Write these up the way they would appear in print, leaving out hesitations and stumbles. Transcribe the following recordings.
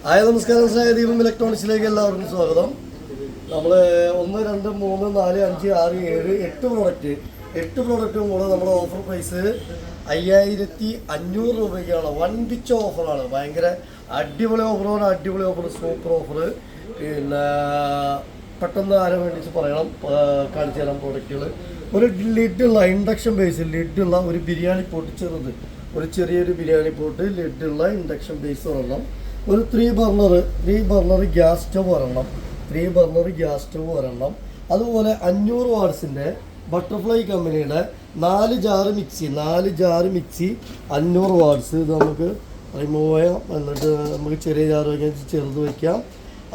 Hi നമസ്കാരം, ദീപം ഇലക്ട്രോണിക്സിലേക്ക് എല്ലാവർക്കും സ്വാഗതം. നമ്മൾ 1, 2, 3, 4, 5, 6, 7, 8 പ്രോഡക്റ്റും കൂടെ നമ്മുടെ ഓഫർ പ്രൈസ് 5500 രൂപയ്ക്കാണ്. വൻപിച്ച ഓഫറാണ്, ഭയങ്കര അടിപൊളി ഓഫർ, സൂപ്പർ ഓഫർ. പിന്നെ പെട്ടെന്ന് ആരെ വേണ്ടിച്ച് പറയണം, കാണിച്ചു തരാം പ്രോഡക്റ്റുകൾ. ഒരു ലിഡുള്ള ഇൻഡക്ഷൻ ബേസ് ലിഡുള്ള ഒരു ബിരിയാണി പോട്ട്, ഒരു ചെറിയൊരു ബിരിയാണി പോട്ട് ലിഡുള്ള ഇൻഡക്ഷൻ ബേസ് ഒരെണ്ണം. ഒരു 3 ബർണർ ഗ്യാസ് സ്റ്റവ് ഒരെണ്ണം. അതുപോലെ 500 വാട്ട്സിൻ്റെ ബട്ടർഫ്ലൈ കമ്പനിയുടെ 4 ജാറ് മിക്സി 500 വാട്ട്സ്. ഇത് നമുക്ക് റിമൂവ് ചെയ്യാം, എന്നിട്ട് നമുക്ക് ചെറിയ ജാറ് വയ്ക്കാൻ ചെറുത് വയ്ക്കാം.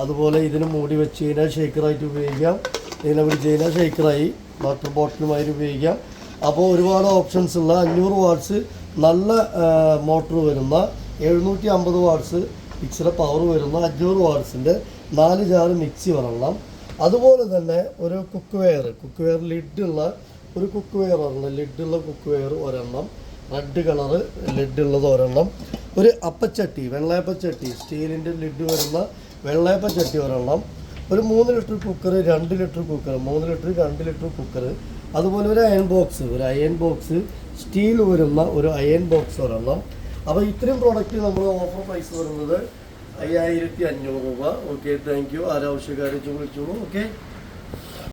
അതുപോലെ ഇതിന് മൂടി വെച്ച് കഴിഞ്ഞാൽ ഷേക്കറായിട്ട് ഉപയോഗിക്കാം, ഇതിനെ പിടിച്ച് കഴിഞ്ഞാൽ ഷേക്കറായി വാട്ടർ ബോട്ടിലുമായിട്ട് ഉപയോഗിക്കാം. അപ്പോൾ ഒരുപാട് ഓപ്ഷൻസ് ഉള്ള 500 വാട്ട്സ് നല്ല മോട്ടർ വരുന്ന 750 വാട്ട്സ് മിക്സിയുടെ പവർ വരുന്ന 500 വാട്ട്സിൻ്റെ 4 ജാറ് മിക്സി ഒരെണ്ണം. അതുപോലെ തന്നെ ഒരു കുക്ക് വെയർ ലിഡുള്ള ഒരു കുക്ക് വെയർ ഒരെണ്ണം. റെഡ് കളറ് ലിഡുള്ളത് ഒരെണ്ണം. ഒരു അപ്പച്ചട്ടി, വെള്ളയപ്പച്ചട്ടി, സ്റ്റീലിൻ്റെ ലിഡ് വരുന്ന വെള്ളയപ്പച്ചട്ടി ഒരെണ്ണം. ഒരു 3 litre cooker, 2 litre cooker, 3 litre 2 litre cooker. അതുപോലെ ഒരു അയൺ ബോക്സ് സ്റ്റീൽ വരുന്ന ഒരു അയൺ ബോക്സ് ഒരെണ്ണം. അപ്പോൾ ഇത്രയും പ്രോഡക്റ്റ് നമ്മൾ ഓഫർ പ്രൈസ് വരുന്നത് 5500 രൂപ. Okay, thank you. ആരാവശ്യക്കാരെ വിളിച്ചോളൂ. ഓക്കെ.